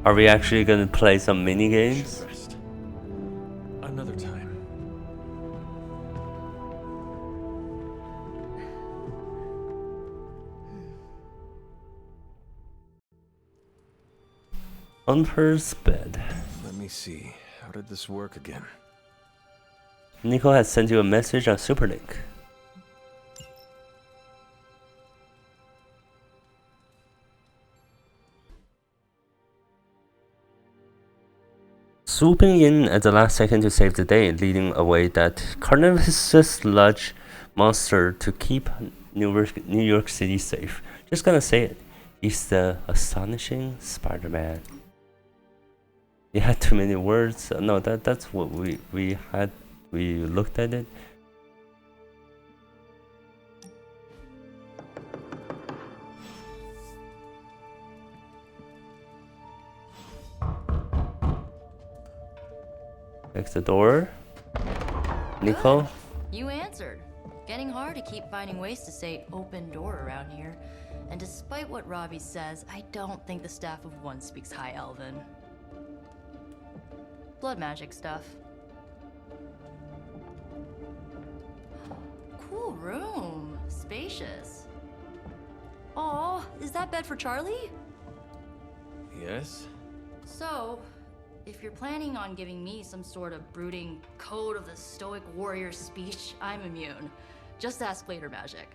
Are we actually gonna play some mini games? Rest. Another time. On her bed. Let me see. How did this work again? Nico has sent you a message on Superlink. Swooping in at the last second to save the day, leading away that carnivorous sludge monster to keep New York City safe. Just gonna say it. He's the astonishing Spider-Man. You had too many words. No, that's what we had. We looked at it. Next the door. Nico. Good. You answered. Getting hard to keep finding ways to say open door around here. And despite what Robbie says, I don't think the staff of one speaks High Elven. Blood magic stuff. Cool room. Spacious. Aw, is that bed for Charlie? Yes? So, if you're planning on giving me some sort of brooding code of the stoic warrior speech, I'm immune. Just ask later magic.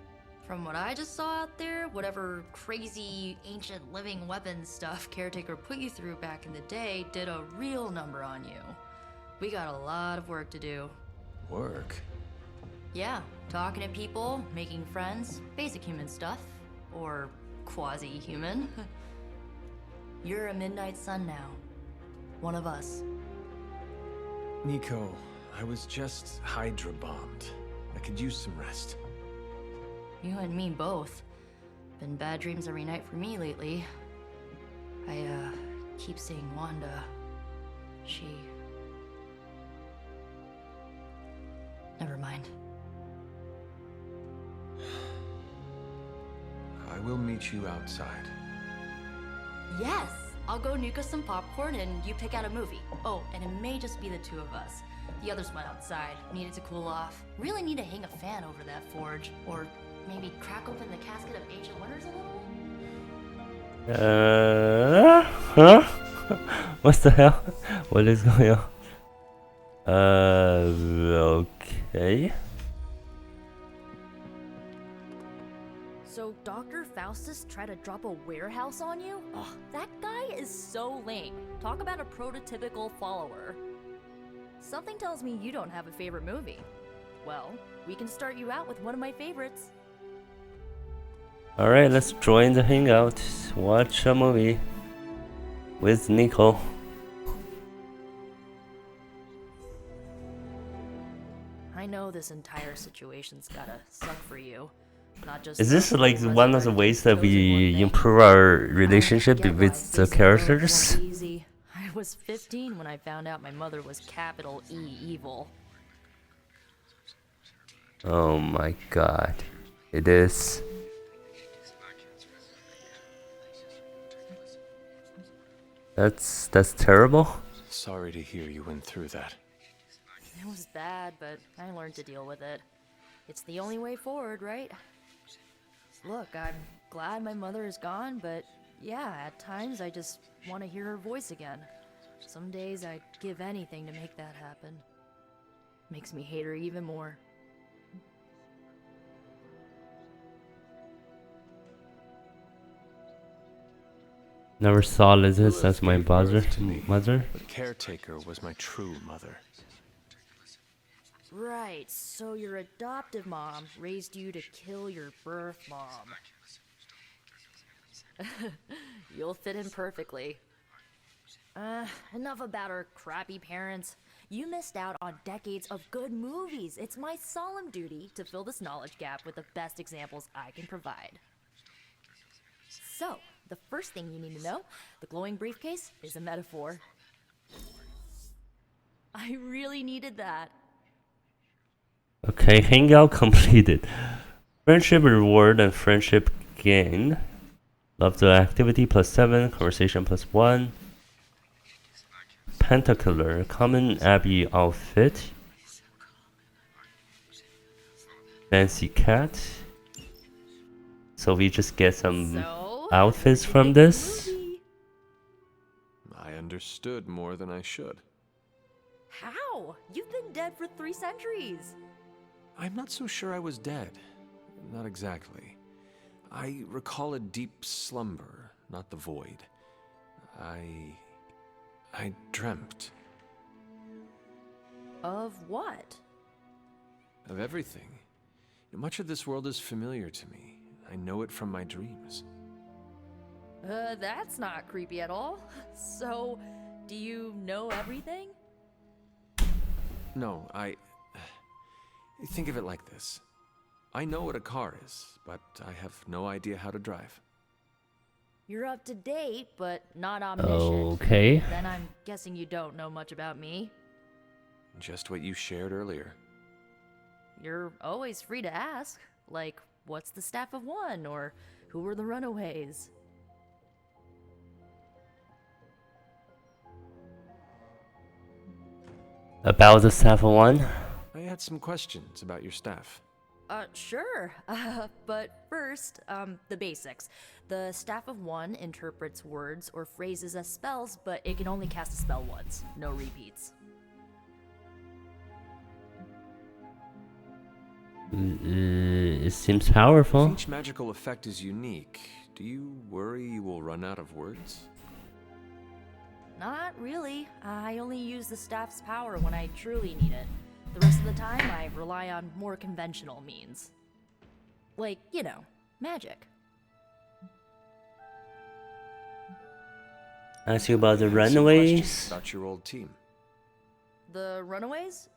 From what I just saw out there, whatever crazy ancient living weapons stuff Caretaker put you through back in the day did a real number on you. We got a lot of work to do. Work? Yeah, talking to people, making friends, basic human stuff. Or quasi-human. You're a midnight sun now. One of us. Nico, I was just Hydra bombed. I could use some rest. You and me both. Been bad dreams every night for me lately. I, keep seeing Wanda. She... Never mind. I will meet you outside. Yes! I'll go nuke us some popcorn and you pick out a movie. Oh, and it may just be the two of us. The others went outside, needed to cool off. Really need to hang a fan over that forge. Or maybe crack open the casket of Ancient Wonders a little? Huh? What the hell? What is going on? Okay. So Dr. Faustus tried to drop a warehouse on you? Ugh, that guy is so lame. Talk about a prototypical follower. Something tells me you don't have a favorite movie. Well, we can start you out with one of my favorites. Alright, let's join the hangout. Watch a movie with Nico. I know this entire situation's gotta suck for you. Not just Is this like one of the ways that we improve our relationship with the characters? Easy. I was 15 when I found out my mother was capital E evil. Oh my god. It is. That's terrible. Sorry to hear you went through that. It was bad, but I learned to deal with it. It's the only way forward, right? Look, I'm glad my mother is gone, but yeah, at times I just want to hear her voice again. Some days I'd give anything to make that happen. Makes me hate her even more. Never saw Liz as my mother. But Caretaker was my true mother. Right, so your adoptive mom raised you to kill your birth mom. You'll fit in perfectly. Enough about our crappy parents. You missed out on decades of good movies. It's my solemn duty to fill this knowledge gap with the best examples I can provide. So, the first thing you need to know, the glowing briefcase is a metaphor. I really needed that. Okay, hangout completed. Friendship reward and friendship gain. Love the activity +7, conversation +1. Pentacular, common Abbey outfit. Fancy cat. So we just get some So, outfits what'd you from think of the this. movie? I understood more than I should. How? You've been dead for 3 centuries. I'm not so sure I was dead. Not exactly. I recall a deep slumber, not the void. I dreamt Of what? of everything. Much of this world is familiar to me. I know it from my dreams. That's not creepy at all. So, do you know everything? No, think of it like this. I know what a car is, but I have no idea how to drive. You're up to date, but not omniscient. Okay. Then I'm guessing you don't know much about me. Just what you shared earlier. You're always free to ask. Like, what's the staff of one? Or who were the runaways? About the staff of one. I had some questions about your staff. Sure. But first, the basics. The Staff of One interprets words or phrases as spells, but it can only cast a spell once. No repeats. It seems powerful. If each magical effect is unique, do you worry you will run out of words? Not really. I only use the staff's power when I truly need it. The rest of the time, I rely on more conventional means. Like, you know, magic. Ask you about the I have some questions runaways. about your old team. The runaways?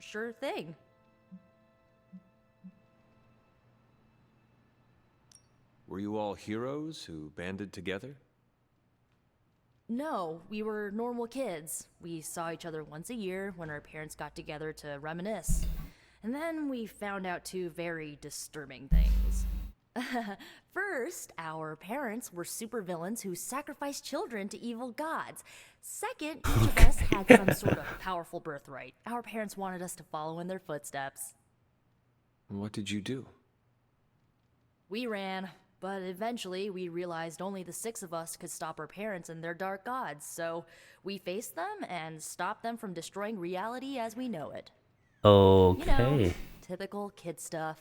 Sure thing. Were you all heroes who banded together? No, we were normal kids. We saw each other once a year when our parents got together to reminisce. And then we found out 2 very disturbing things. First, our parents were supervillains who sacrificed children to evil gods. Second, each of us had some sort of powerful birthright. Our parents wanted us to follow in their footsteps. What did you do? We ran, but eventually we realized only the 6 of us could stop our parents and their dark gods, so we faced them and stopped them from destroying reality as we know it. You know, Okay. typical kid stuff.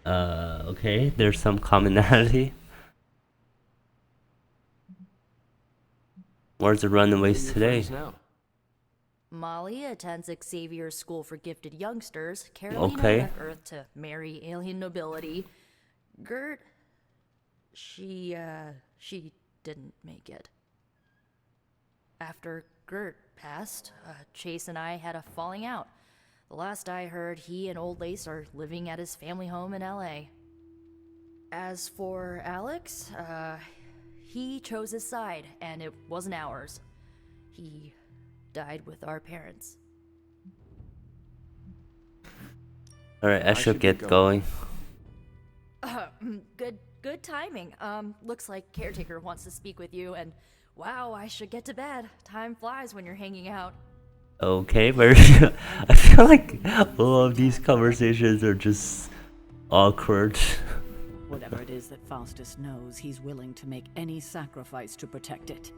Okay. There's some commonality. Where's the Who are runaways your today? friends now? Molly attends Xavier's School for Gifted Youngsters. Carolina Okay. left Earth to marry alien nobility. Gert, she didn't make it. After Gert passed, Chase and I had a falling out. The last I heard, he and Old Lace are living at his family home in LA. As for Alex, he chose his side, and it wasn't ours. He died with our parents. Alright, I I should should get get going. Good timing. Looks like caretaker wants to speak with you, and wow, I should get to bed. Time flies when you're hanging out. Okay, very. I feel like all of these conversations are just awkward. Whatever it is that Faustus knows, he's willing to make any sacrifice to protect it.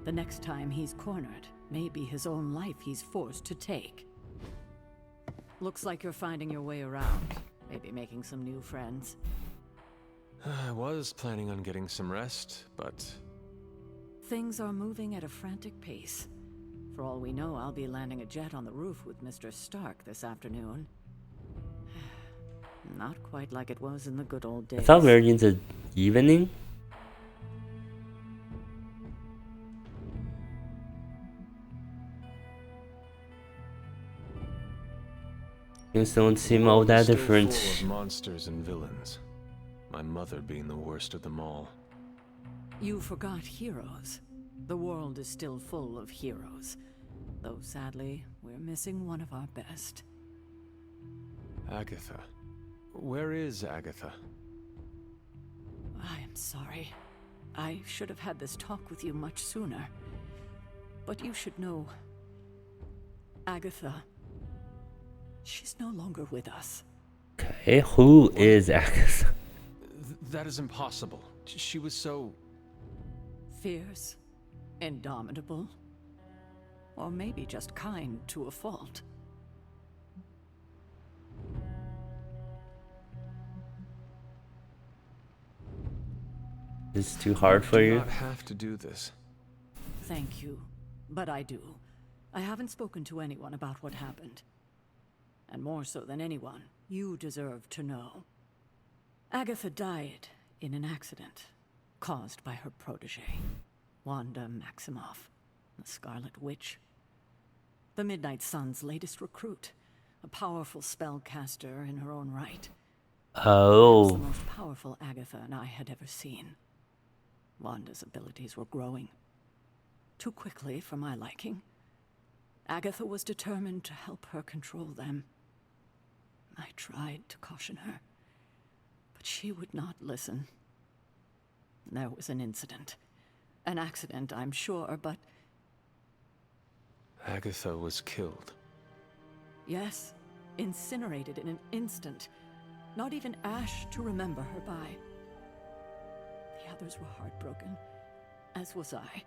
The next time he's cornered, maybe his own life he's forced to take. Looks like you're finding your way around. Maybe making some new friends. I was planning on getting some rest, but Things are moving at a frantic pace. For all we know, I'll be landing a jet on the roof with Mr. Stark this afternoon. Not quite like it was in the good old days. I thought we were in the evening. Things don't seem all that still different. full of monsters and villains. My mother being the worst of them all. You forgot heroes. The world is still full of heroes. Though sadly, we're missing one of our best. Agatha. Where is Agatha? I am sorry. I should have had this talk with you much sooner. But you should know, Agatha, she's no longer with us. Okay, who is Agatha? That is impossible. She was so... Fierce, indomitable, or maybe just kind to a fault. It's too hard for Do you? not have to do this. Thank you, but I do. I haven't spoken to anyone about what happened. And more so than anyone, you deserve to know. Agatha died in an accident caused by her protege, Wanda Maximoff, the Scarlet Witch. The Midnight Sun's latest recruit, a powerful spellcaster in her own right. Perhaps the Oh, most powerful Agatha and I had ever seen. Wanda's abilities were growing. Too quickly for my liking. Agatha was determined to help her control them. I tried to caution her, but she would not listen. There was an incident. An accident, I'm sure, but Agatha was killed. yes, incinerated in an instant. Not even ash to remember her by. The others were heartbroken, as was I.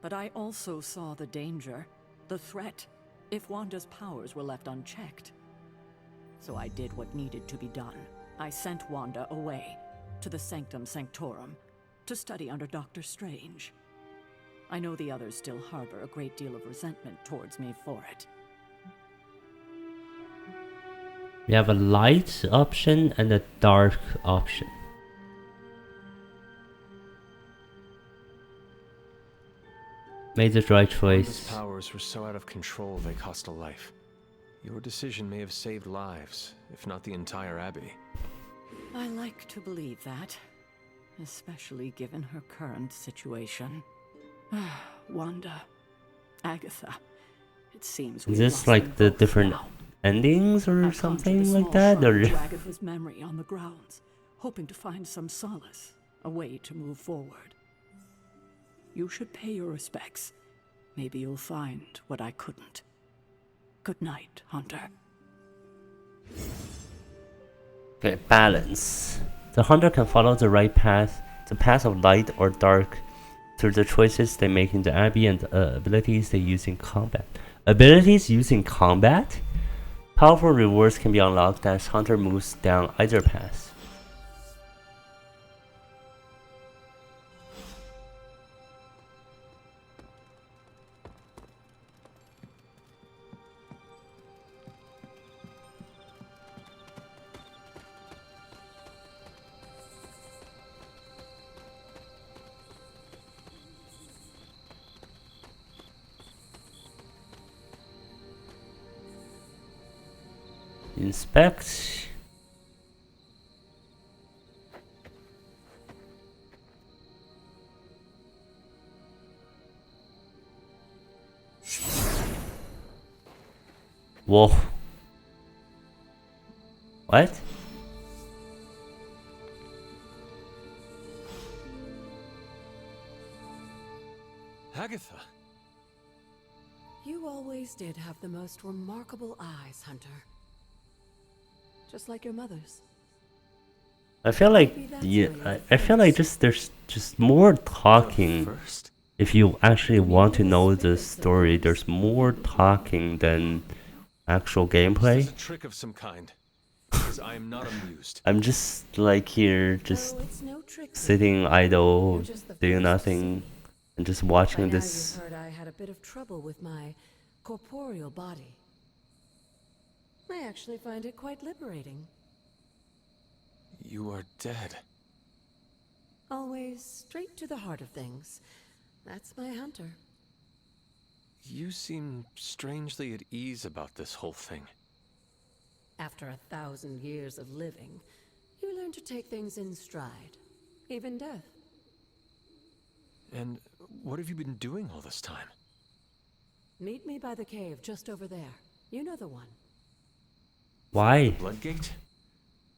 But I also saw the danger, the threat, if Wanda's powers were left unchecked. So I did what needed to be done. I sent Wanda away, to the Sanctum Sanctorum, to study under Doctor Strange. I know the others still harbor a great deal of resentment towards me for it. we have a light option and a dark option. Made the right Wanda's choice. powers were so out of control they cost a life. Your decision may have saved lives, if not the entire Abbey. I like to believe that, especially given her current situation. Wanda, Agatha, it seems Is we've this lost like them the both different now. endings or I conjured a something like small that? shrine Or to Agatha's memory on the grounds, hoping to find some solace, a way to move forward. You should pay your respects. Maybe you'll find what I couldn't. Good night, Hunter. okay, balance. The hunter can follow the right path, the path of light or dark, through the choices they make in the abbey and abilities they use in combat. Abilities used in combat? Powerful rewards can be unlocked as hunter moves down either path. Inspect. Whoa. What? Agatha! You always did have the most remarkable eyes, Hunter. Just like your mother's. I feel like Maybe that's yeah, where you're I feel like there's just more talking. First? If you actually want to know the story, there's more talking than actual This is gameplay. a trick of some kind. Because I am not amused. I'm just like here, just Oh, it's no trick. sitting idle, You're just the doing first to nothing, see. and just By watching now this. you've heard I had a bit of trouble with my corporeal body. I actually find it quite liberating. You are dead. Always straight to the heart of things. That's my Hunter. You seem strangely at ease about this whole thing. After 1,000 years of living, you learn to take things in stride. Even death. And what have you been doing all this time? Meet me by the cave just over there. You know the one. Why? Bloodgate?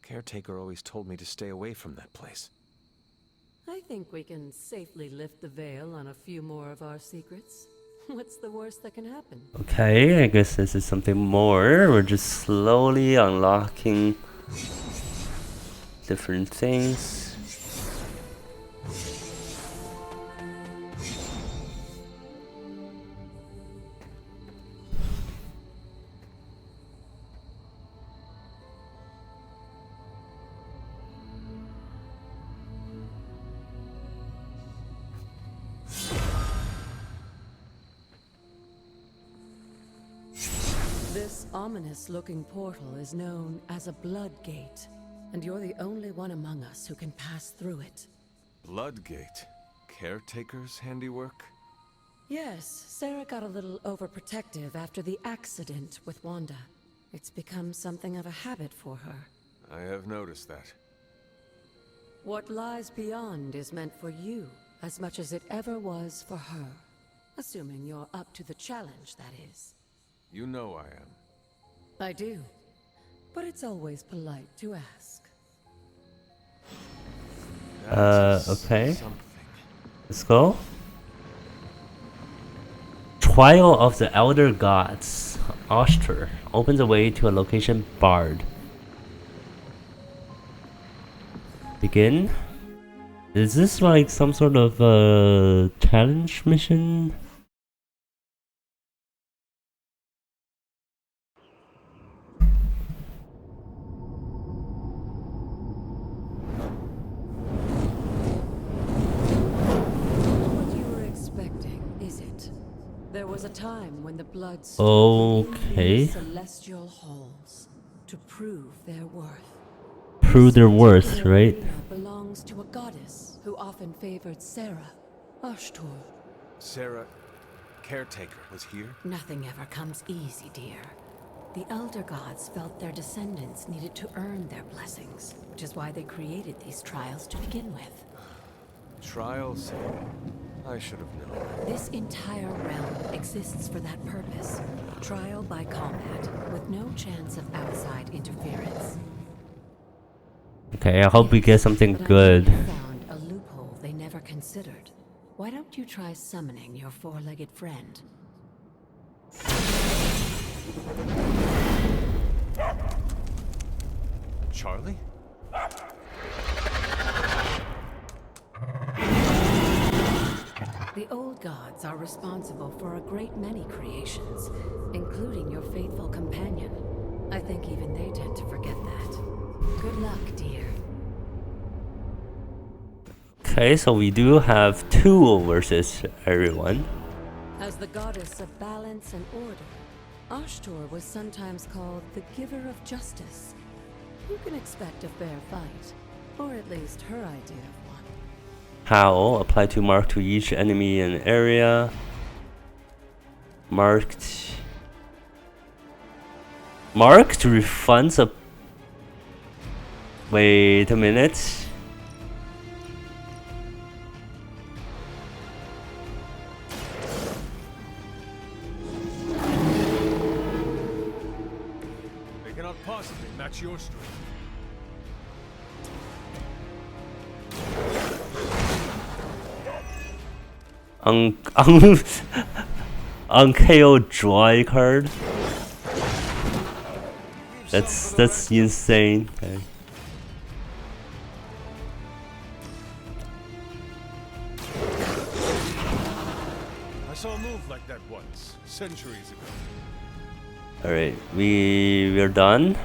Caretaker always told me to stay away from that place. I think we can safely lift the veil on a few more of our secrets. What's the worst that can happen? Okay, I guess this is something more. We're just slowly unlocking different things. This ominous-looking portal is known as a blood gate, and you're the only one among us who can pass through it. Bloodgate. Caretaker's handiwork? Yes, Sarah got a little overprotective after the accident with Wanda. It's become something of a habit for her. I have noticed that. What lies beyond is meant for you as much as it ever was for her. Assuming you're up to the challenge, that is. You know I am. I do. But it's always polite to ask. Okay. Something. Let's go. Trial of the Elder Gods. Oster opens a way to a location barred. Begin. Is this like some sort of challenge mission? What you were expecting, is it? There was a time when the blood stood within Okay. these celestial halls to prove their worth. Prove their worth, Particular right? arena belongs to a goddess who often favored Sarah, Ashtor. Sarah, caretaker, was here? Nothing ever comes easy, dear. The Elder Gods felt their descendants needed to earn their blessings, which is why they created these trials to begin with. Trials? I should have known. This entire realm exists for that purpose. Trial by combat, with no chance of outside interference. Okay, I hope we get something But I good. think you found a loophole they never considered. Why don't you try summoning your four-legged friend? Charlie? The old gods are responsible for a great many creations, including your faithful companion. I think even they tend to forget that. Good luck, dear. Okay, so we do have two versus everyone. As the goddess of balance and order, Ashtor was sometimes called the giver of justice. You can expect a fair fight, or at least her idea of one. How? Apply to mark to each enemy in area. Marked. Marked refunds a. Wait a minute. They cannot possibly match your strength. On KO dry card. That's insane. Okay. I saw a move like that once, centuries ago. All right, we're done.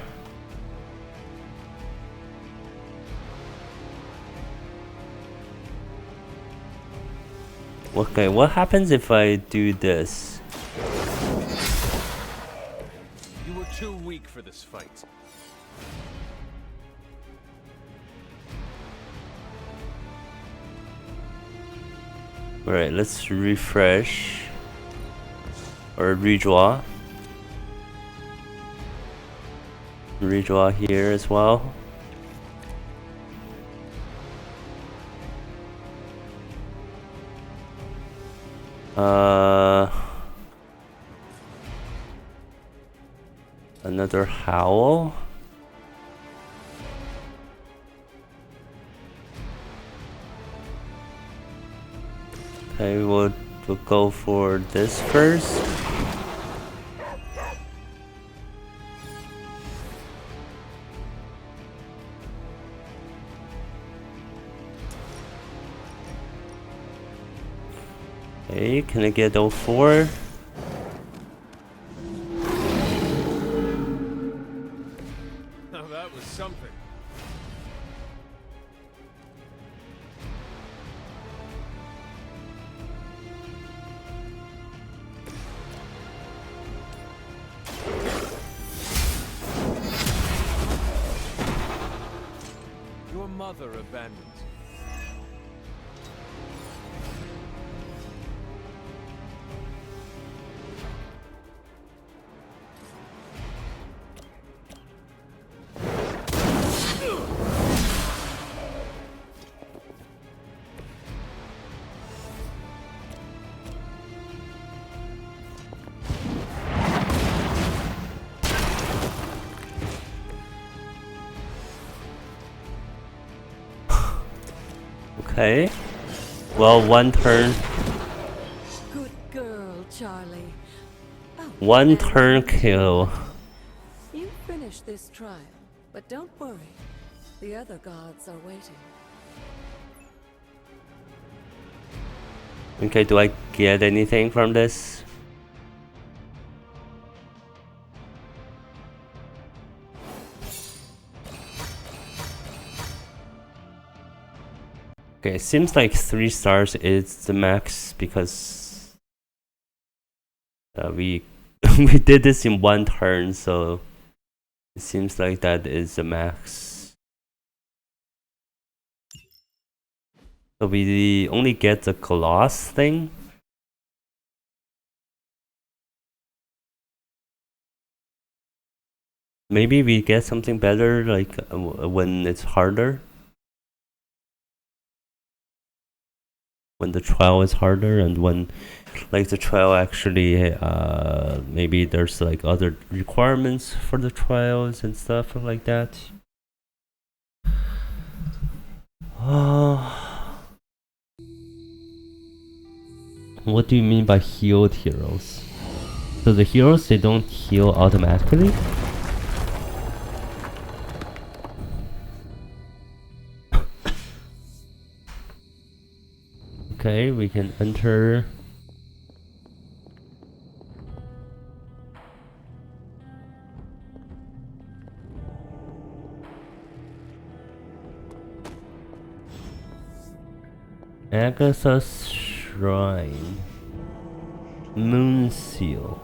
Okay, what happens if I do this? You were too weak for this fight. All right, let's refresh or redraw. Redraw here as well. Another howl. Okay, we'll go for this first. Okay, can I get 04? Now that was something. Your mother abandons you. Okay. Well, one turn. Good girl, Charlie. Oh, One and turn kill. you finished this trial, but don't worry. The other gods are waiting. Okay, do I get anything from this? Okay, it seems like 3 stars is the max because we we did this in 1 turn, so it seems like that is the max. So we only get the Colossus thing. Maybe we get something better like when it's harder. When the trial is harder and when like the trial actually maybe there's like other requirements for the trials and stuff like that. What do you mean by healed heroes? So the heroes, they don't heal automatically? Okay, we can enter. Agatha's Shrine. Moon Seal.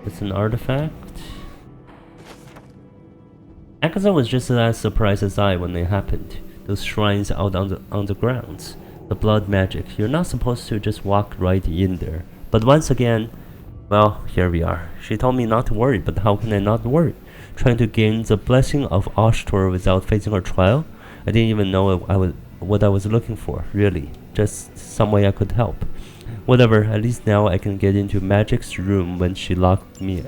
It's an artifact. Agatha was just as surprised as I when they happened. Those shrines out on the grounds. The blood magic. You're not supposed to just walk right in there. But once again, well, here we are. She told me not to worry, but how can I not worry? Trying to gain the blessing of Ashtor without facing her trial? I didn't even know what I was looking for, really. Just some way I could help. Whatever, at least now I can get into Magic's room when she locks me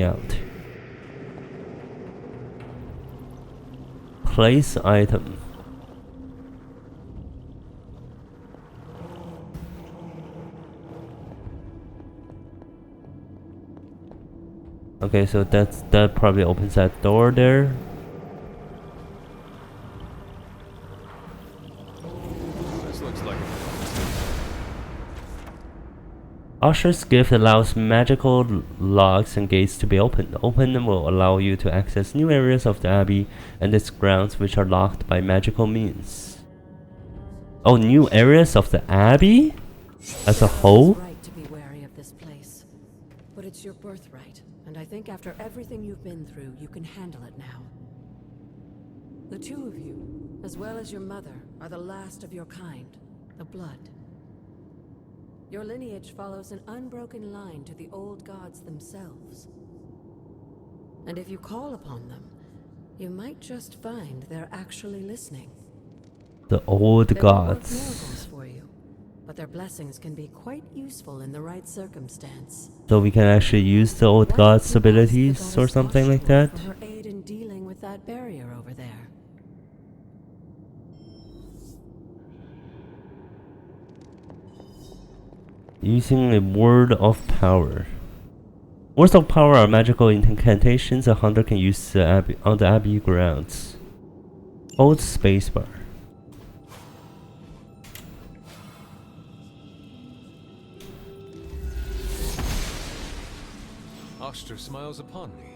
out. Place item. Okay, so that probably opens that door there. This looks like Usher's gift allows magical locks and gates to be opened. Open them will allow you to access new areas of the Abbey and its grounds which are locked by magical means. Oh, new areas of the Abbey? As a whole? It's right to be wary of this place, but it's your birthright, and I think after everything you've been through, you can handle it now. The two of you, as well as your mother, are the last of your kind, the Blood. Your lineage follows an unbroken line to the old gods themselves. And if you call upon them, you might just find they're actually listening. The old They won't work gods. miracles for you, but their blessings can be quite useful in the right circumstance. So we can actually use the old Why don't gods' you ask the abilities or goddess something like Ashtor that? for her aid in dealing with that barrier over there? Using a word of power. Words of power are magical incantations a hunter can use on the abbey grounds. Hold spacebar. Oster smiles upon me.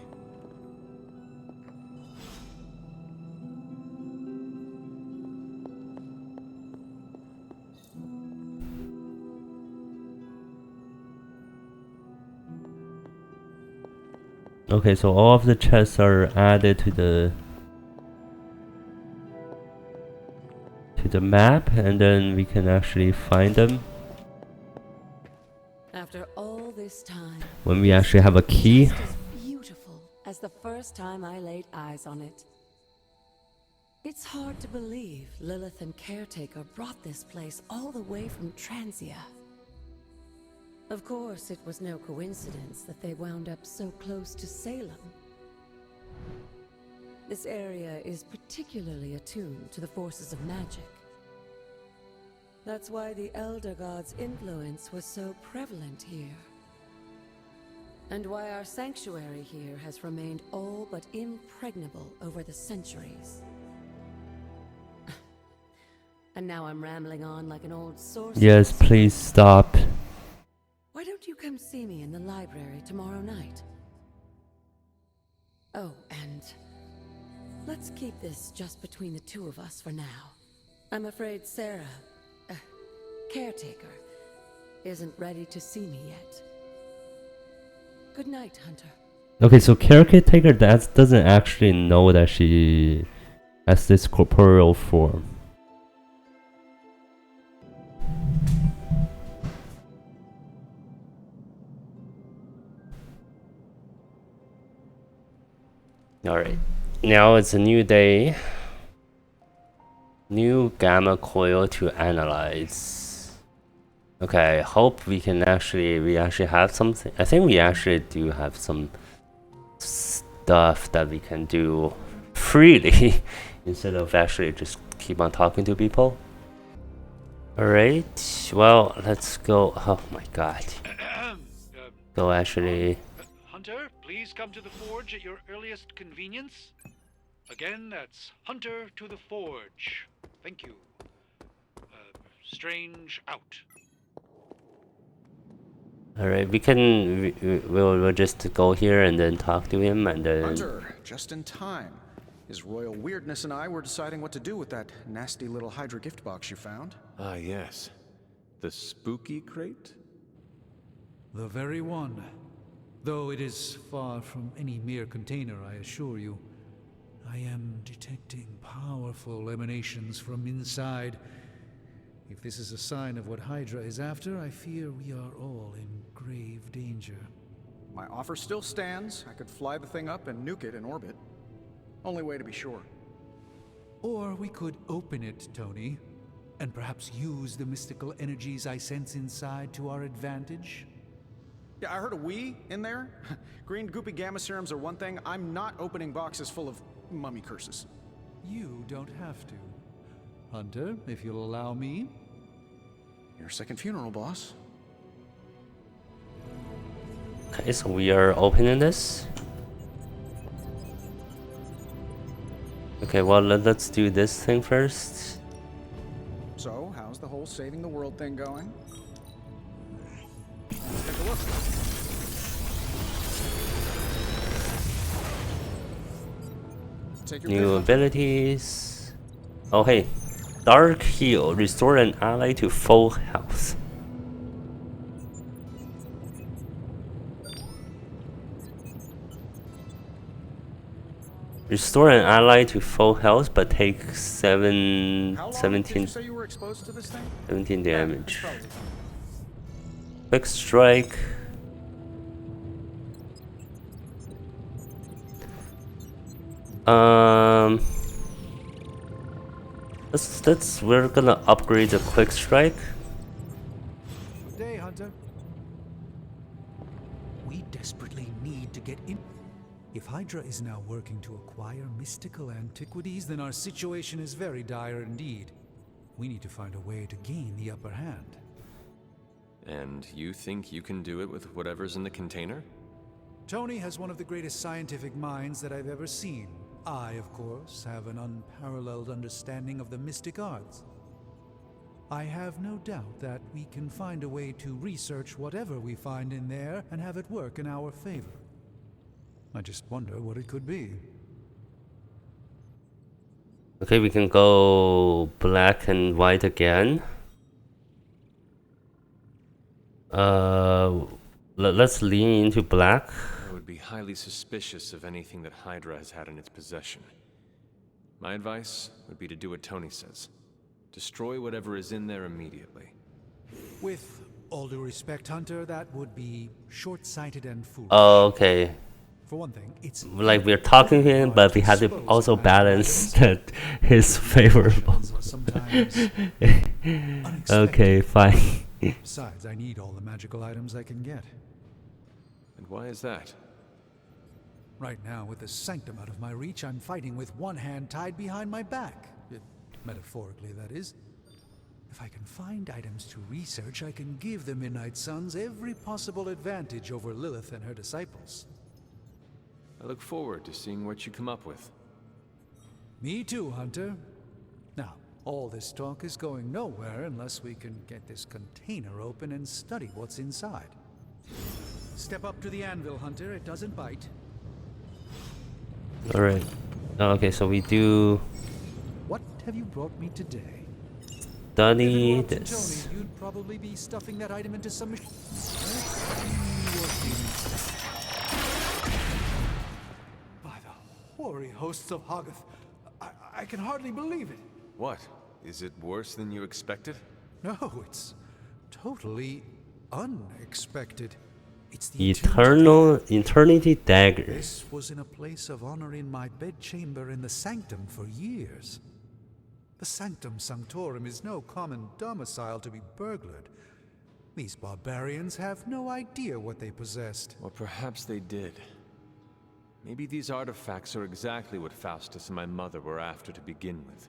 Okay, so all of the chests are added to the map, and then we can actually find them After all this time, when we actually have a key. just as beautiful as the first time I laid eyes on it. It's hard to believe Lilith and Caretaker brought this place all the way from Transia. Of course, it was no coincidence that they wound up so close to Salem. This area is particularly attuned to the forces of magic. That's why the Elder God's influence was so prevalent here. And why our sanctuary here has remained all but impregnable over the centuries. And now I'm rambling on like an old sorceress. Yes, please stop. Why don't you come see me in the library tomorrow night? Oh, and let's keep this just between the two of us for now. I'm afraid Sarah, Caretaker, isn't ready to see me yet. Good night, Hunter. Okay, so Caretaker doesn't actually know that she has this corporeal form. Alright, now it's a new day. New gamma coil to analyze. Okay, I hope we actually have something. I think we actually do have some stuff that we can do freely instead of actually just keep on talking to people. Alright, well, let's go. Oh my god. Go actually. Hunter, please come to the forge at your earliest convenience. Again, that's Hunter to the forge. Thank you. Strange out. Alright, we'll just go here and then talk to him and then. Hunter, just in time. His royal weirdness and I were deciding what to do with that nasty little Hydra gift box you found. Ah, yes. The spooky crate? The very one. Though it is far from any mere container, I assure you. I am detecting powerful emanations from inside. If this is a sign of what Hydra is after, I fear we are all in grave danger. My offer still stands. I could fly the thing up and nuke it in orbit. Only way to be sure. Or we could open it, Tony, and perhaps use the mystical energies I sense inside to our advantage. Yeah, I heard a "we" in there. Green goopy gamma serums are one thing. I'm not opening boxes full of mummy curses. You don't have to. Hunter, if you'll allow me. Your second funeral, boss. Okay, so we are opening this. Okay, well, let's do this thing first. So, how's the whole saving the world thing going? Let's take a look. Take your New pick. abilities. Oh, hey. Dark Heal. Restore an ally to full health. Restore an ally to full health, but take How long did you 17 say you were exposed to this thing? 17 damage. Probably. Quick strike. We're gonna upgrade the quick strike. Good day, Hunter. We desperately need to get in. If Hydra is now working to acquire mystical antiquities, then our situation is very dire indeed. We need to find a way to gain the upper hand. And you think you can do it with whatever's in the container? Tony has one of the greatest scientific minds that I've ever seen. I, of course, have an unparalleled understanding of the mystic arts. I have no doubt that we can find a way to research whatever we find in there and have it work in our favor. I just wonder what it could be. Okay, we can go black and white again. Let's lean into black. I would be highly suspicious of anything that Hydra has had in its possession. My advice would be to do what Tony says. Destroy whatever is in there immediately. With all due respect, Hunter, that would be short-sighted and foolish. Okay. For one thing, it's Like we're talking to him, but we have to also balance that he's favorable. sometimes Okay, fine. Besides, I need all the magical items I can get. And why is that? Right now, with the sanctum out of my reach, I'm fighting with one hand tied behind my back. Metaphorically, that is. If I can find items to research, I can give the Midnight Suns every possible advantage over Lilith and her disciples. I look forward to seeing what you come up with. Me too, Hunter. Now, all this talk is going nowhere unless we can get this container open and study what's inside. Step up to the anvil, Hunter. It doesn't bite. Alright. Okay, so we do What have you brought me today? study If it were up to this. Tony, you'd probably be stuffing that item into some machine. By the hoary hosts of Hoggoth, I can hardly believe it. What? Is it worse than you expected? No, it's totally unexpected. It's the Eternity dagger. This was in a place of honor in my bedchamber in the sanctum for years. The Sanctum Sanctorum is no common domicile to be burglared. These barbarians have no idea what they possessed. Or perhaps they did. Maybe these artifacts are exactly what Faustus and my mother were after to begin with.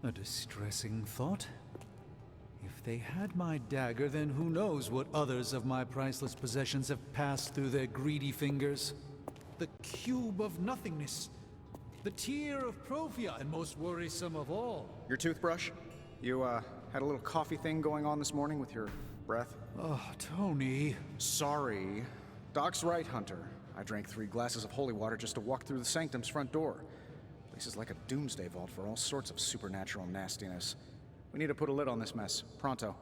A distressing thought. If they had my dagger, then who knows what others of my priceless possessions have passed through their greedy fingers. The cube of nothingness. The tear of Prophia, and most worrisome of all. Your toothbrush? You, had a little coffee thing going on this morning with your breath? Oh, Tony. Sorry. Doc's right, Hunter. I drank 3 glasses of holy water just to walk through the sanctum's front door. Place is like a doomsday vault for all sorts of supernatural nastiness. We need to put a lid on this mess. Pronto.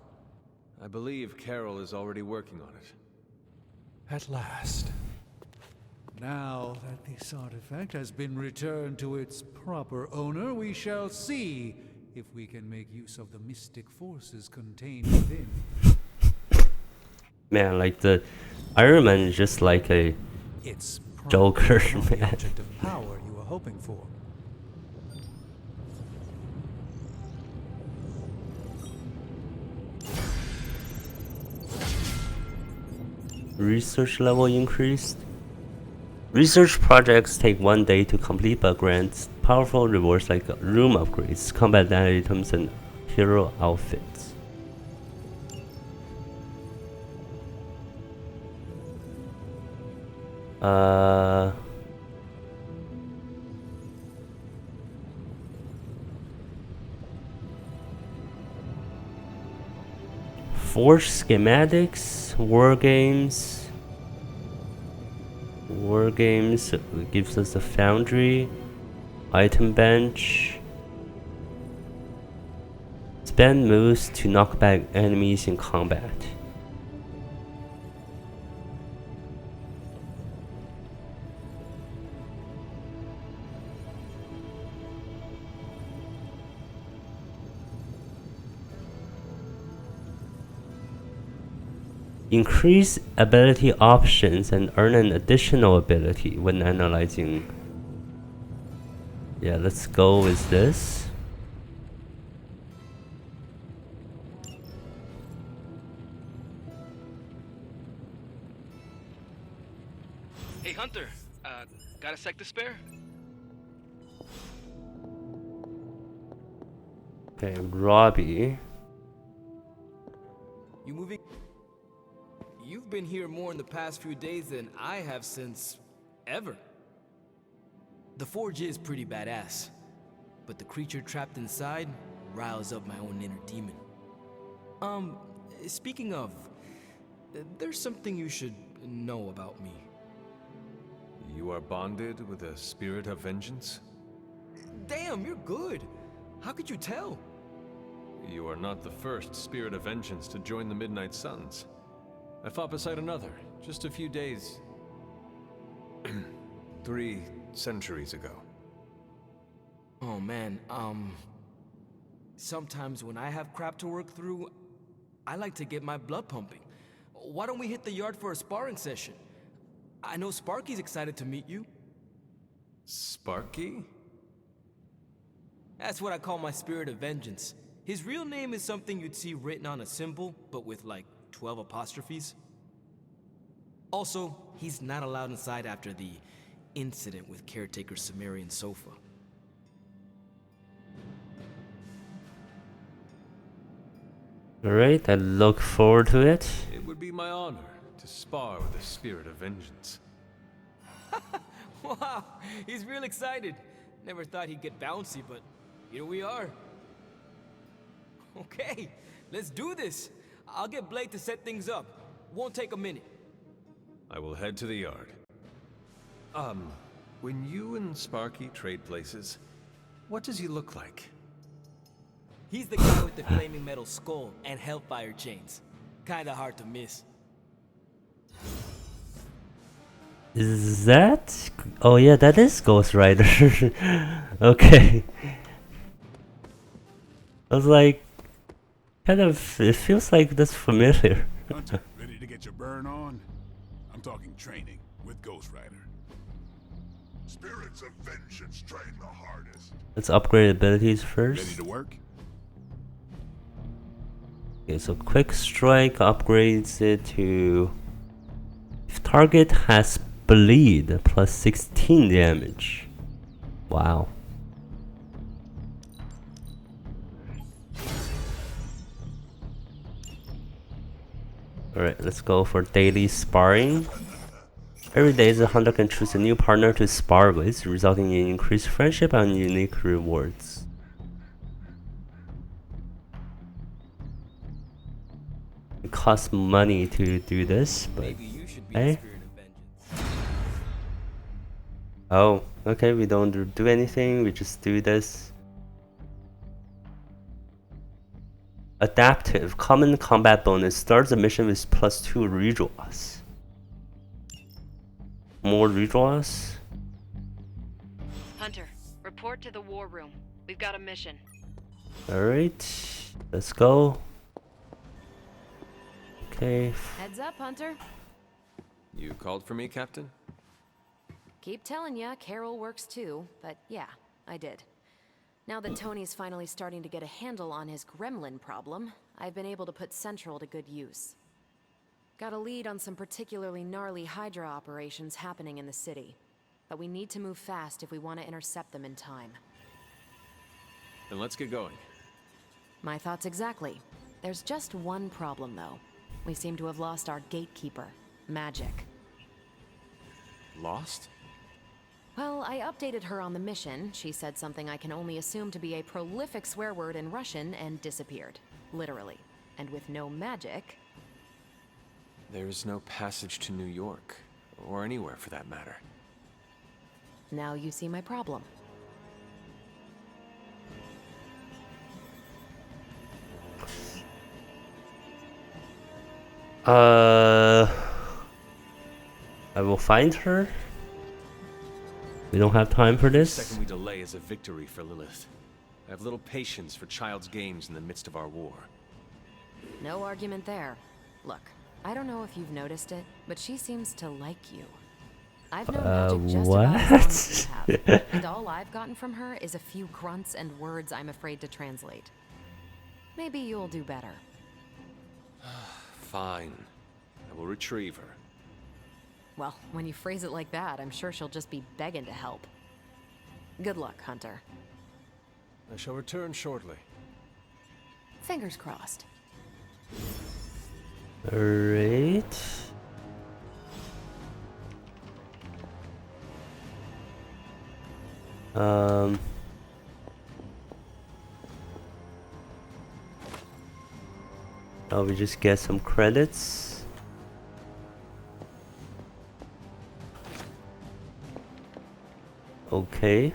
I believe Carol is already working on it. At last. Now that this artifact has been returned to its proper owner, we shall see if we can make use of the mystic forces contained within. Man, like the Iron Man is just like a It's Joker, not the man. object of power you were hoping for. research level increased. Research projects take 1 day to complete but grants powerful rewards like room upgrades, combat items, and hero outfits. Forge schematics, war games. War games gives us a foundry, item bench. Spend moves to knock back enemies in combat. Increase ability options and earn an additional ability when analyzing. Yeah, let's go with this. Hey Hunter, got a sec to spare? Okay, Robbie. You moving? you've been here more in the past few days than I have since ever. The forge is pretty badass, but the creature trapped inside riles up my own inner demon. Speaking of, there's something you should know about me. You are bonded with a spirit of vengeance? Damn, you're good. How could you tell? You are not the first spirit of vengeance to join the Midnight Suns. I fought beside another, just a few days... 3 centuries ago. Oh man, sometimes when I have crap to work through, I like to get my blood pumping. Why don't we hit the yard for a sparring session? I know Sparky's excited to meet you. Sparky? That's what I call my spirit of vengeance. His real name is something you'd see written on a symbol, but with like 12 apostrophes. Also, he's not allowed inside after the incident with caretaker Sumerian sofa. Alright, I look forward to it. It would be my honor to spar with a spirit of vengeance. Wow, he's real excited. Never thought he'd get bouncy, but here we are. Okay, let's do this. I'll get Blade to set things up. Won't take a minute. I will head to the yard. When you and Sparky trade places, what does he look like? He's the guy with the flaming metal skull and hellfire chains. Kinda hard to miss. Is that? Oh yeah, that is Ghost Rider. Okay. I was like, kind of, it feels like that's familiar. Hunter, ready to get your burn on? I'm talking training with Ghost Rider. Spirits of vengeance train the hardest. Let's upgrade abilities first. Ready to work? Okay, so quick strike upgrades it to, if target has bleed, plus 16 damage. Wow. Alright, let's go for daily sparring. Every day the hunter can choose a new partner to spar with, resulting in increased friendship and unique rewards. It costs money to do this, but Maybe you should be hey. the spirit of vengeance. Oh, okay, we don't do anything, we just do this. Adaptive, common combat bonus, starts the mission with +2 redraws. More redraws? Hunter, report to the war room. We've got a mission. Alright, let's go. Okay. Heads up, Hunter. You called for me, Captain? Keep telling ya, Carol works too, but yeah, I did. Now that Tony's finally starting to get a handle on his gremlin problem, I've been able to put Central to good use. Got a lead on some particularly gnarly Hydra operations happening in the city. But we need to move fast if we want to intercept them in time. Then let's get going. My thoughts exactly. There's just one problem, though. We seem to have lost our gatekeeper, Magic. Lost? Well, I updated her on the mission. She said something I can only assume to be a prolific swear word in Russian and disappeared. Literally. And with no magic... There is no passage to New York, or anywhere for that matter. Now you see my problem. I will find her. We don't have time for The this. second we delay is a victory for Lilith. I have little patience for child's games in the midst of our war. No argument there. Look, I don't know if you've noticed it, but she seems to like you. I've known Magic just about as long as you have, and all I've gotten from her is a few grunts and words I'm afraid to translate. Maybe you'll do better. Fine. I will retrieve her. Well, when you phrase it like that, I'm sure she'll just be begging to help. Good luck, Hunter. I shall return shortly. Fingers crossed. Alright. Now we just get some credits. Okay.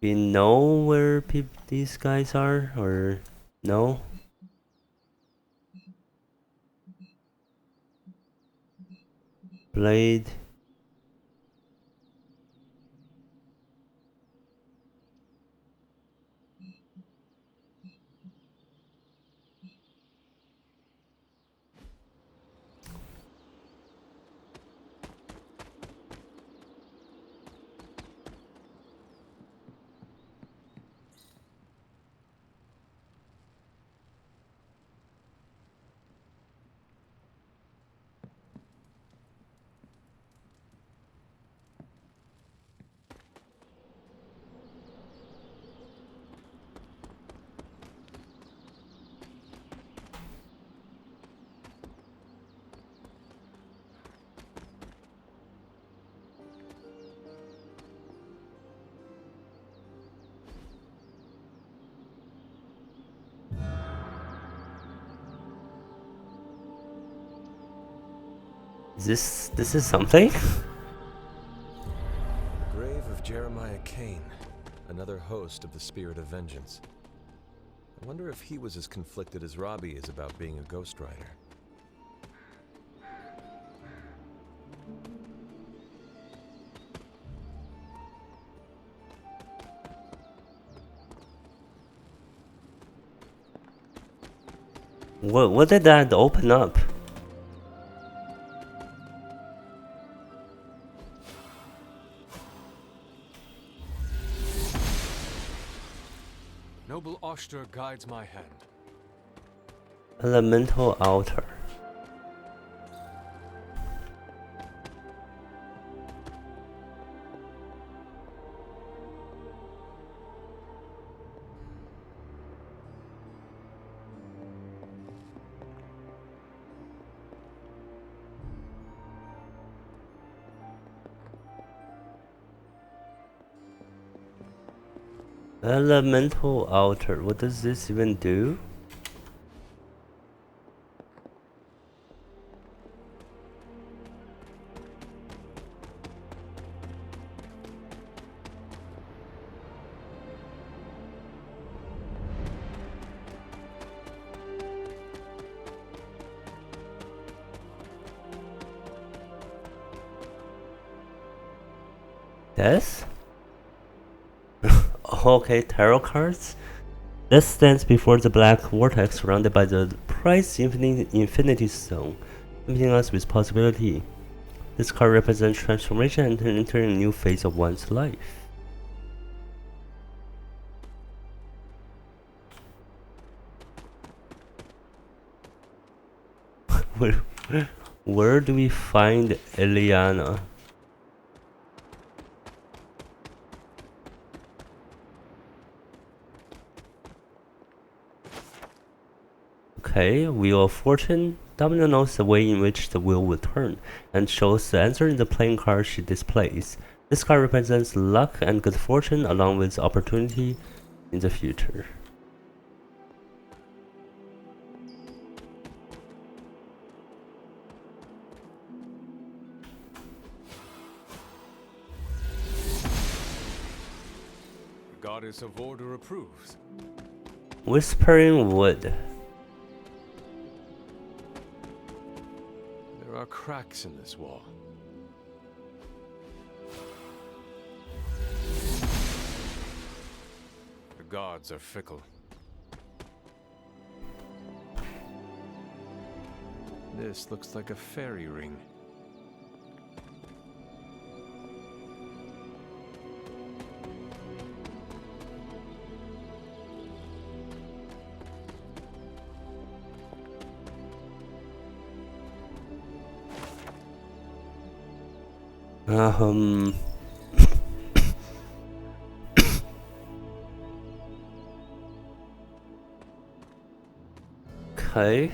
We know where these guys are, or no? Blade. This is something? The grave of Jeremiah Kane, another host of the Spirit of Vengeance. I wonder if he was as conflicted as Robbie is about being a Ghost Rider. What did that open up? Noble Oster guides my hand. Elemental altar. Elemental altar. What does this even do? Death? Okay, tarot cards. Death stands before the black vortex surrounded by the prized infinity stone, leaving us with possibility. This card represents transformation and entering a new phase of one's life. Where do we find Eliana? Okay, Wheel of Fortune. Domino knows the way in which the wheel will turn, and shows the answer in the playing card she displays. This card represents luck and good fortune along with opportunity in the future. The Goddess of Order approves. Whispering Wood. There are cracks in this wall. The gods are fickle. This looks like a fairy ring. Um. Okay.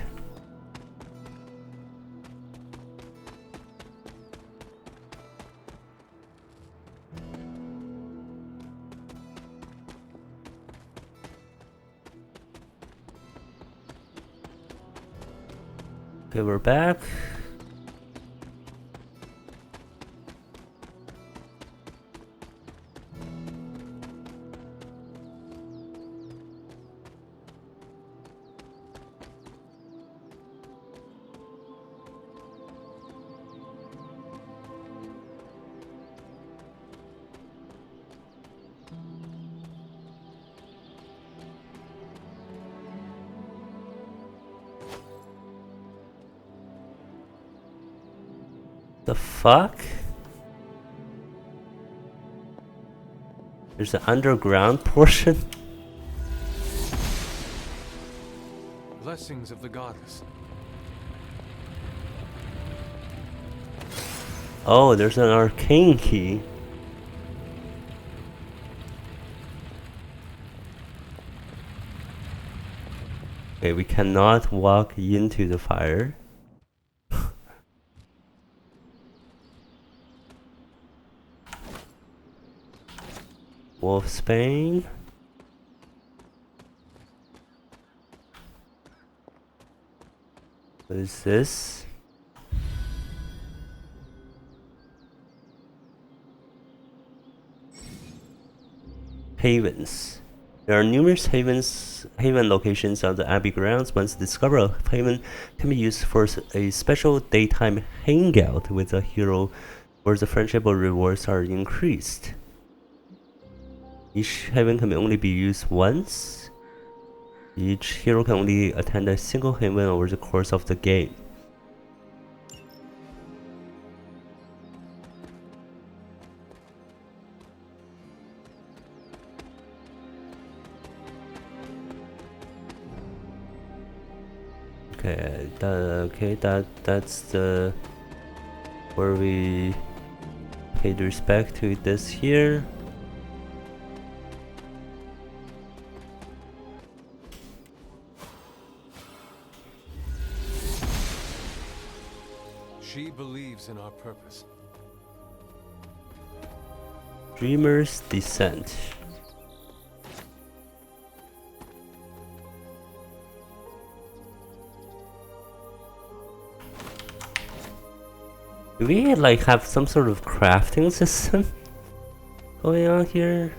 Okay, we're back. The fuck? There's an underground portion? Blessings of the goddess. Oh, there's an arcane key. Okay, we cannot walk into the fire. Wolfsbane. What is this? Havens. There are numerous haven locations on the Abbey grounds. Once discovered, a haven can be used for a special daytime hangout with a hero where the friendship or rewards are increased. Each haven can only be used once. Each hero can only attend a single haven over the course of the game. That's the where we paid respect to this here. She believes in our purpose. Dreamer's Descent. Do we like have some sort of crafting system going on here?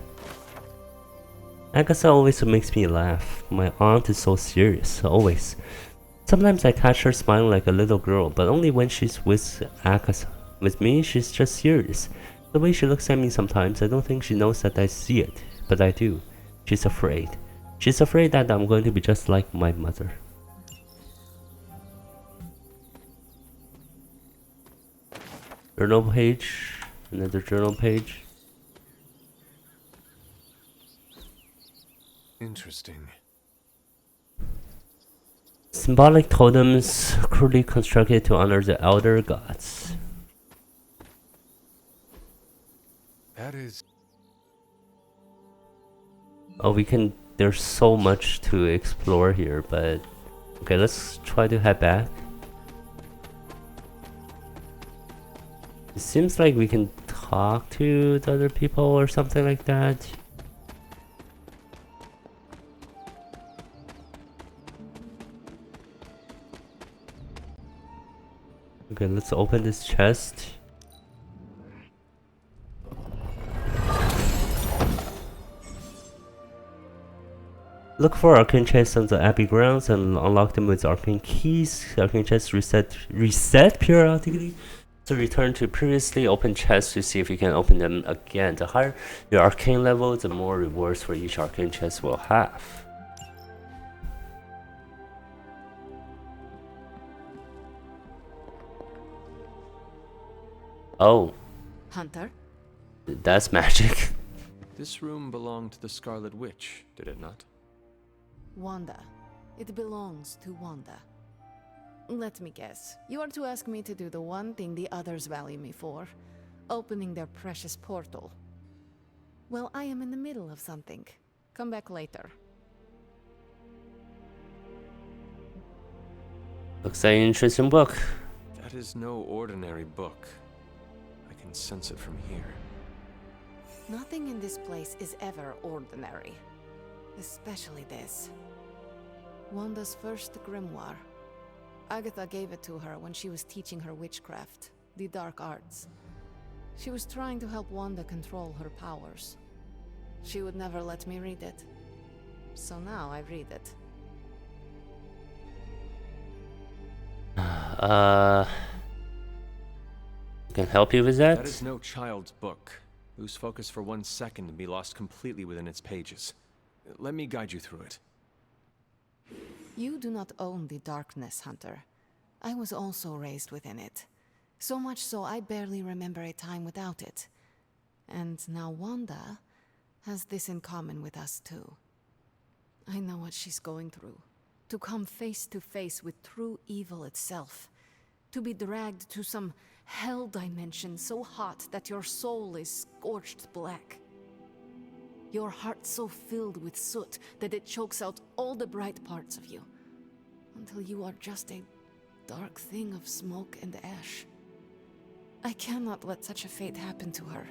Agatha always makes me laugh. My aunt is so serious, always. Sometimes I catch her smiling like a little girl, but only when she's with Agatha. With me, she's just serious. The way she looks at me sometimes, I don't think she knows that I see it, but I do. She's afraid. She's afraid that I'm going to be just like my mother. Journal page, another journal page. Interesting. Symbolic totems crudely constructed to honor the elder gods. That is... Oh, there's so much to explore here, but... Okay, let's try to head back. It seems like we can talk to the other people or something like that. Okay, let's open this chest. Look for arcane chests on the Abbey grounds and unlock them with arcane keys. Arcane chests reset periodically. So return to previously opened chests to see if you can open them again. The higher your arcane level, the more rewards for each arcane chest will have. Oh. Hunter? That's magic. This room belonged to the Scarlet Witch, did it not? Wanda. It belongs to Wanda. Let me guess. You are to ask me to do the one thing the others value me for. opening their precious portal. Well, I am in the middle of something. Come back later. Looks like an interesting book. That is no ordinary book. I can sense it from here. Nothing in this place is ever ordinary. Especially this. Wanda's first grimoire. Agatha gave it to her when she was teaching her witchcraft, the dark arts. She was trying to help Wanda control her powers. She would never let me read it. So now I read it. Can help you with that? That is no child's book. Lose focus for 1 second and be lost completely within its pages. Let me guide you through it. You do not own the darkness, Hunter. I was also raised within it. So much so I barely remember a time without it. And now Wanda has this in common with us too. I know what she's going through. To come face to face with true evil itself. To be dragged to some hell dimension so hot that your soul is scorched black. Your heart so filled with soot that it chokes out all the bright parts of you. Until you are just a dark thing of smoke and ash. I cannot let such a fate happen to her.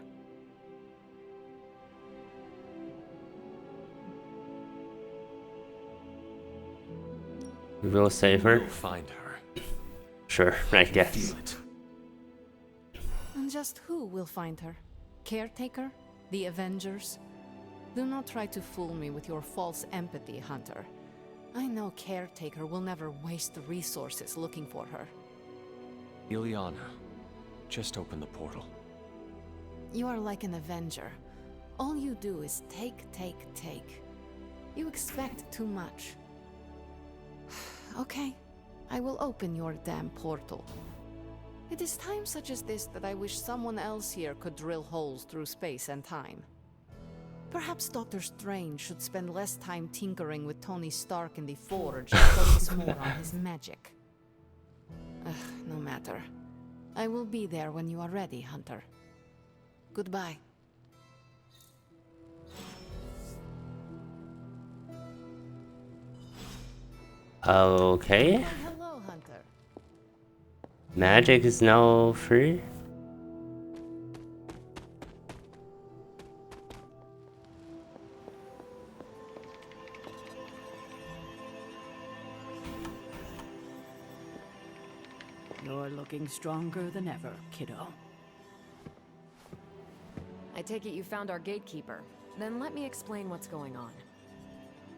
We will save her. We'll find her. Sure, I guess. Feel it. And just who will find her? Caretaker? The Avengers? Do not try to fool me with your false empathy, Hunter. I know Caretaker will never waste resources looking for her. Ileana, just open the portal. You are like an Avenger. All you do is take, take, take. You expect too much. Okay, I will open your damn portal. It is times such as this that I wish someone else here could drill holes through space and time. Perhaps Doctor Strange should spend less time tinkering with Tony Stark in the Forge and focus more on his magic. No matter. I will be there when you are ready, Hunter. Goodbye. Okay. Hello, Hunter. Magic is now free. You're looking stronger than ever, kiddo. I take it you found our gatekeeper. Then let me explain what's going on.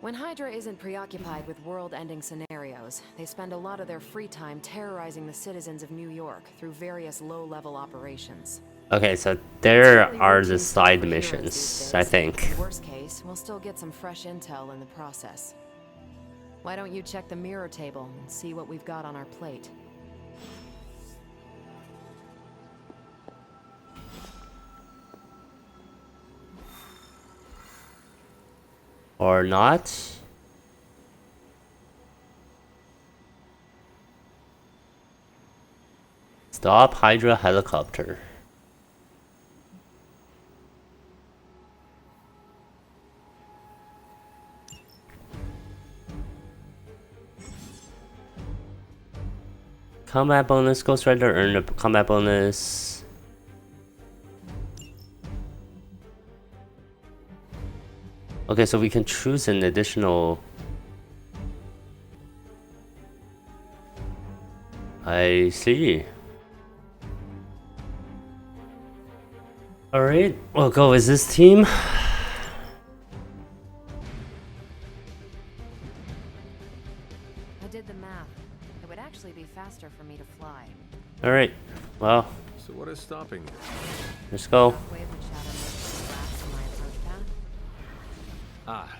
When Hydra isn't preoccupied with world-ending scenarios, they spend a lot of their free time terrorizing the citizens of New York through various low-level operations. Okay, so there are the side missions, I think. Worst case, we'll still get some fresh intel in the process. Why don't you check the mirror table and see what we've got on our plate? Or not. Stop Hydra helicopter. Combat bonus, Ghost Rider earned a combat bonus. Okay, so we can choose an additional. I see. Alright, we'll go with this team. I did the math. It would actually be faster for me to fly. Alright, well. So what is stopping you? Let's go. Wave and shadow moves last in my approach path. Ah,